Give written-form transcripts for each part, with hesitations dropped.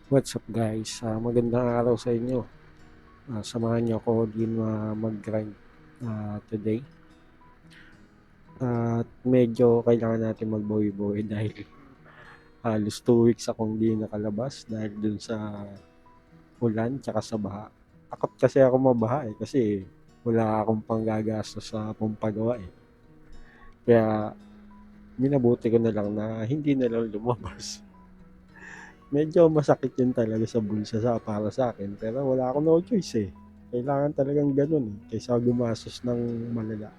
What's up guys? Magandang araw sa inyo. Samahan niyo ako din mag-grind today. At medyo kailangan natin magbawi-bawi dahil halos 2 weeks akong di nakalabas dahil dun sa ulan tsaka sa baha. Takot kasi ako mabaha kasi wala akong panggagastos sa pampagawa eh. Kaya minabuti ko na lang na hindi na lang lumabas. Medyo masakit yun talaga sa bulsa para sa akin pero wala akong no choice eh. Kailangan talagang ganun eh, kaysa gumastos ng malala.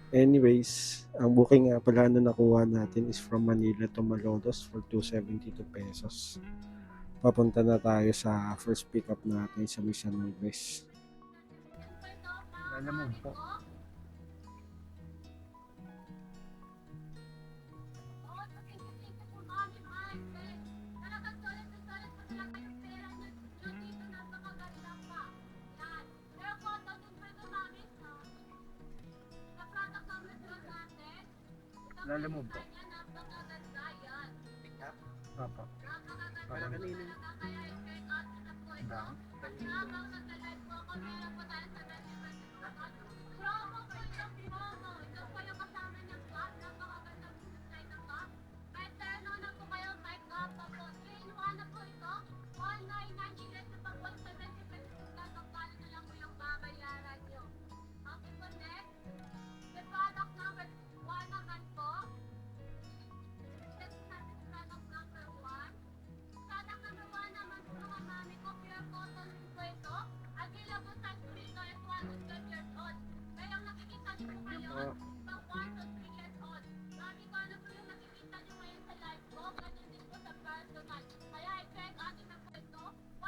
Anyways, ang booking nga pala na nakuha natin is from Manila to Malolos for 272 pesos. Papunta na tayo sa first pickup natin sa Misan Nueves. Alam mo po. Alam mo po. Papa. Para kanina. Bang.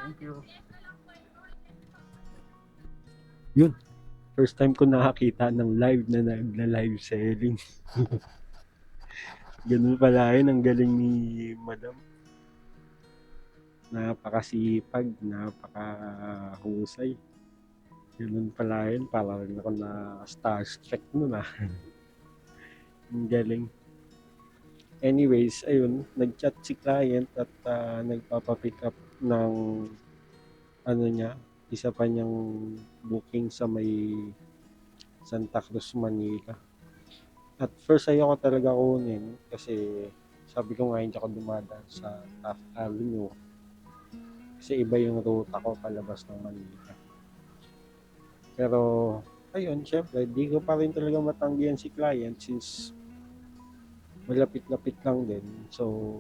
Thank you. Yun, first time ko nakakita ng live na nagla-live selling. Ganun pala yun, ang galing ni Madam. Napakasipag, napakahusay. Ganun pala yun, parang ako na starstruck nun ah. Ang galing. Anyways, ayun, nag-chat si client at nagpapa-pick up ng ano niya, isa pa niyang booking sa may Santa Cruz, Manila. At first ayoko talaga kunin kasi sabi ko nga hindi ako dumadaan sa Taft Avenue kasi iba yung route ako palabas ng Manila. Pero ayun, syempre, di ko pa rin talaga matanggihan si client since malapit-lapit lang din. So,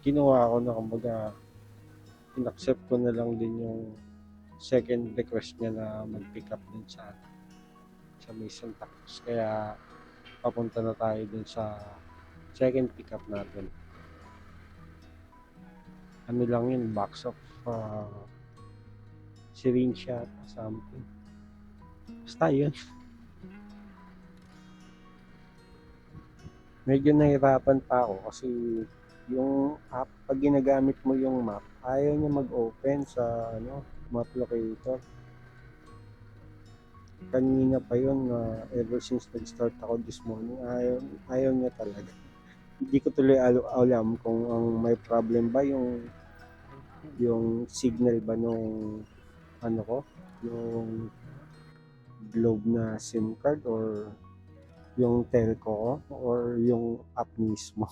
kinuha ko na kumbaga in-accept ko na lang din yung second request niya na mag-pick up din sa may Santa Cruz. Kaya papunta na tayo dun sa second pick up natin. Ano lang yun, box of syringe at something. Basta yun. Medyo nahirapan pa ako kasi yung app, pag ginagamit mo yung map, ayaw niya mag-open sa map locator. Kanina pa yun na ever since nag-start ako this morning, ayaw niya talaga. Hindi ko tuloy alam kung ang may problem ba yung signal ba nung ano ko, yung Globe na SIM card or yung telco ko or yung app mismo.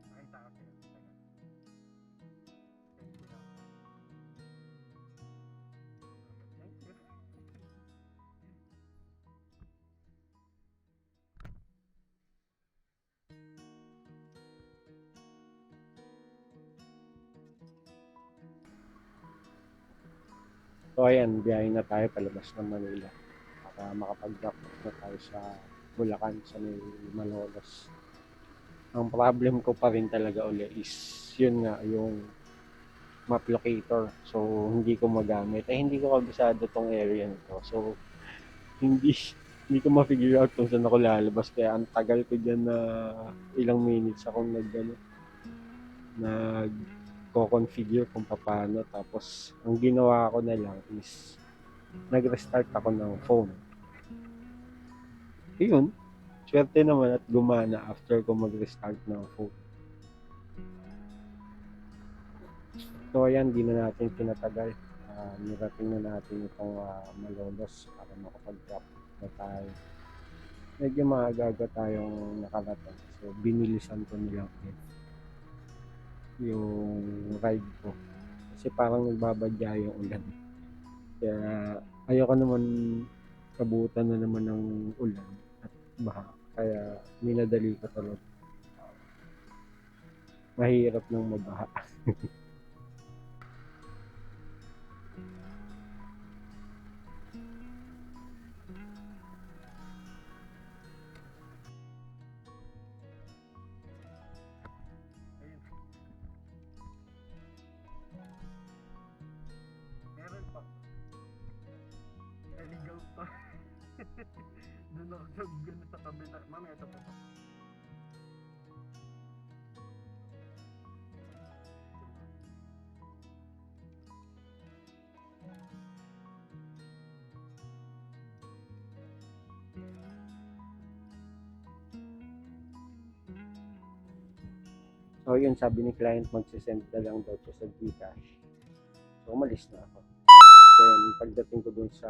Nakita ko sa'yo. Thank you. So ayan, biyahe na tayo palabas ng Manila para makapag-drop off na tayo sa Bulacan sa may Malolos. Ang problem ko pa rin talaga uli is yun nga, yung map locator. So hindi ko magamit. Hindi ko kabisado tong area nito. So hindi Hindi ko ma-figure out kung saan ako lalabas kaya ang tagal ko diyan na ilang minutes akong nagko-configure kung paano. Tapos ang ginawa ko na lang is nag-restart ako ng phone. Ayun, swerte naman at gumana after ko mag-restart ng phone. So ayan, di na natin pinatagal. Nirating na natin itong Malolos para makapag-drop na tayo. Medyo maaga tayong nakarating. So binilisan ko nilang yung ride ko. Kasi parang nagbabadya yung ulan. Kaya ayoko naman kabutan na naman ng ulan at baha. Kaya minadali ko talaga. Mahirap nang mabaha. Ayun. Meron pa. Naligaw pa. Doon ako sa gano sa kabila. Mamaya ito pa. So yun, sabi ni client magsisend na lang daw siya sa Gcash. So umalis na ako. Then pagdating ko dun sa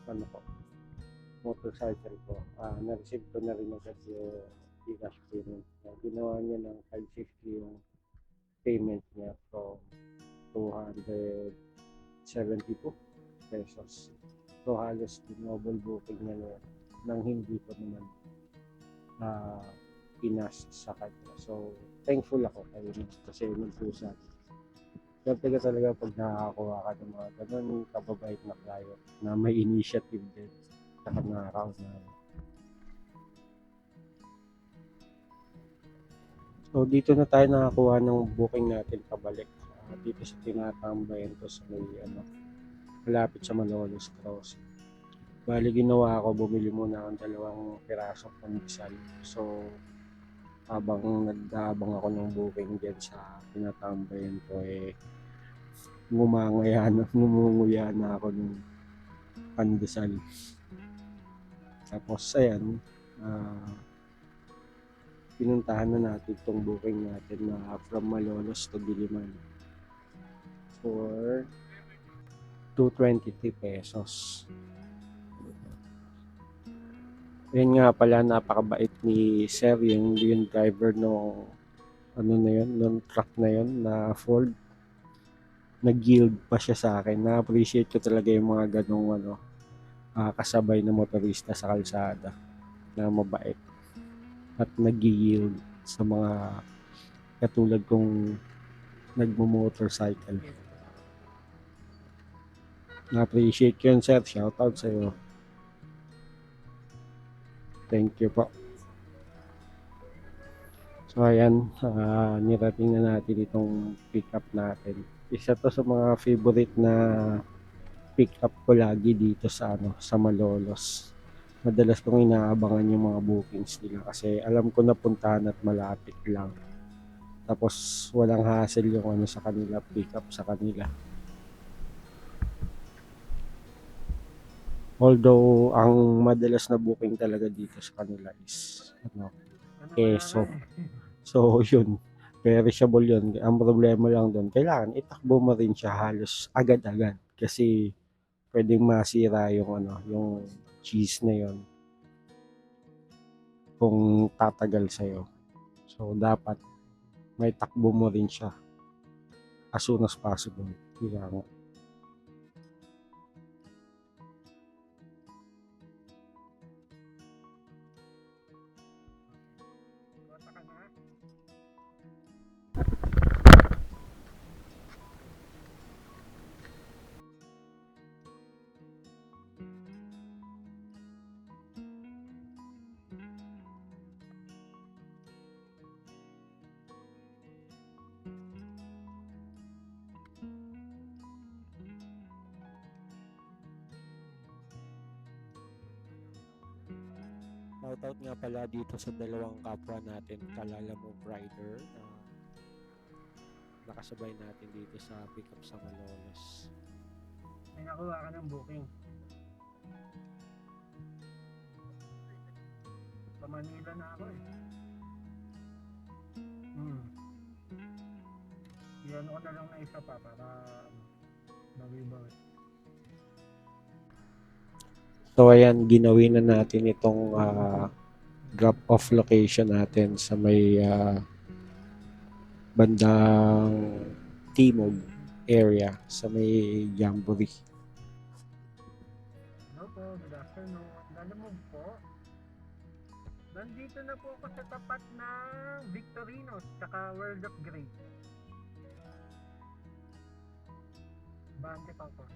ano ko, motorcycle ko, na-receive ko na rin agad yung Gcash payment. Ginawa niya ng 550 yung payment niya from 272 pesos. So halos double booking na yun nang hindi ko naman pinas sa kanya. So thankful ako kay kasi nagpusa. Swerte ka talaga pag nakakakuha ka ng mga ganun kababait na client na may initiative din sa nakakaunahan. So dito na tayo nakakuha ng booking natin pabalik. Dito sa tinatambayan ko sa may malapit sa Malolos Crossing. Bali ginawa ko, bumili muna ng 2 pirasong pandesal. So habang nag-aabang ako ng booking dyan sa tinatambayan ko ngumunguya na ako ng pandesal. Tapos ayan, pinuntahan na natin itong booking natin na from Malolos to Diliman for 223 pesos. Yun nga pala, napakabait ni Sir, yung driver no nung truck na yun na Ford. Nag-yield pa siya sa akin. Na-appreciate ko talaga yung mga ganong kasabay na motorista sa kalsada na mabait at nag-yield sa mga katulad kong nagmo-motorcycle. Na-appreciate ko yun, Sir. Shoutout sa iyo. Thank you po. So ayan, nirating na natin itong pickup natin. Isa to sa mga favorite na pickup ko lagi dito sa Malolos. Madalas kong inaabangan yung mga bookings nila kasi alam ko na puntahan at malapit lang. Tapos walang hassle yung sa kanila, pickup sa kanila. Although ang madalas na booking talaga dito sa kanila is Quezon. So yun, perishable yun. Ang problema lang doon, kailangan itakbo mo rin siya halos agad-agad kasi pwedeng masira yung cheese na yun kung tatagal sa'yo. So dapat may takbo mo rin siya as soon as possible. Kailangan. Bata ka na. shoutout nga pala dito sa dalawang kapwa natin, Kalala Move Rider, na nakasabay natin dito sa pickup sa Malolos. May nakuha ka ng booking. Sa Manila na ako eh. Iyan ko na lang na isa pa para bawi-bawi. So ayan, ginawin na natin itong drop-off location natin sa may bandang Timog area, sa may Jamboree. Hello po, good afternoon. Lalamog po. Nandito na po ako sa tapat ng Victorinos tsaka World of Grace. Bante pa po.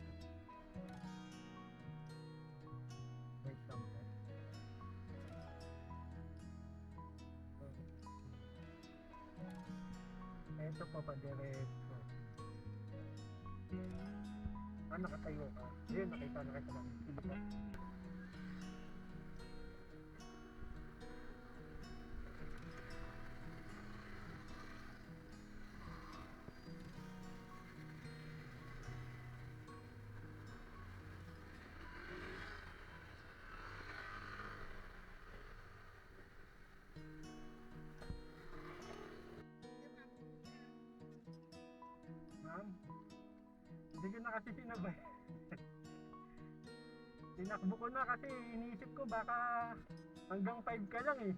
Wait lang po. Ito po pa diretso. Nakatayo ka. Ayun, nakita lang. Sige po. Ma'am, hindi ko na kasi sinabay. Tinakbo ko na kasi iniisip ko baka hanggang 5 ka lang eh.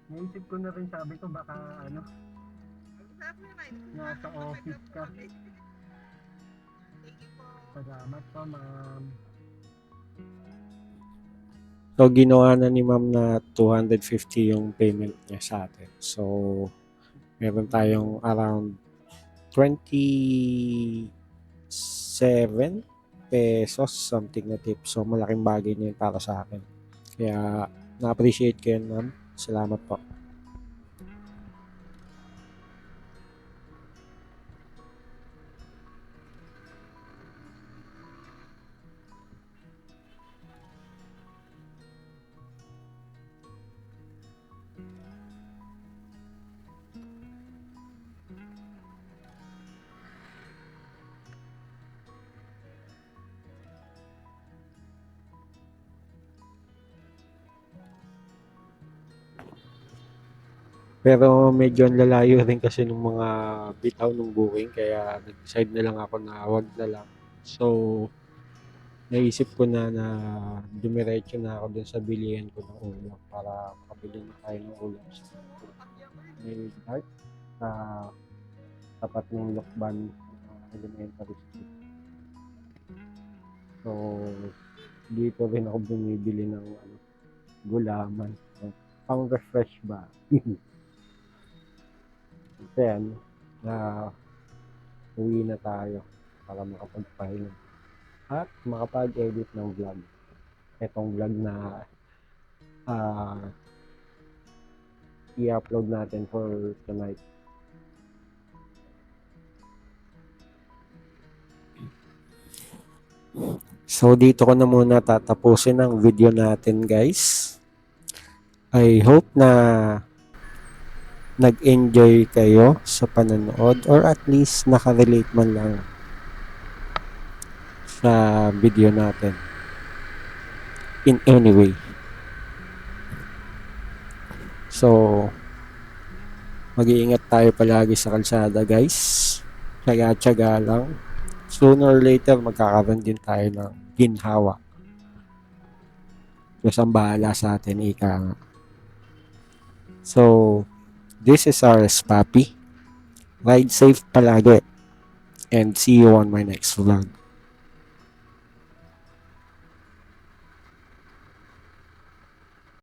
Naisip ko na rin, sabi ko baka ano, nasa office ka. Salamat po, ma'am. So ginawa na ni ma'am na 250 yung payment niya sa atin. So meron tayong around 27 pesos something na tip. So malaking bagay na yun para sa akin. Kaya na-appreciate ko yun, ma'am. Salamat po. Pero medyo ang lalayo rin kasi ng mga bitaw ng booking, kaya nag-decide na lang ako na wag na lang. So naisip ko na dumiretso na ako dun sa bilihan ko ng ulam para makabili na tayo ng ulam sa may dark sa tapat ng Lokban Elementary School. So dito rin ako bumibili ng gulaman, pang refresh ba. Kasi uwi na tayo para makapagpahinga at makapag-edit ng vlog. Itong vlog na i-upload natin for tonight. So dito ko na muna tatapusin ang video natin, guys. I hope na nag-enjoy kayo sa panonood or at least nakarelate man lang sa video natin in any way. So mag-iingat tayo palagi sa kalsada, guys. Tsaga-tsaga lang. Sooner or later magkakaroon din tayo ng ginhawa. Diyos ang bahala sa atin, ika nga. So this is RS Papi. Ride safe palagi. And see you on my next vlog.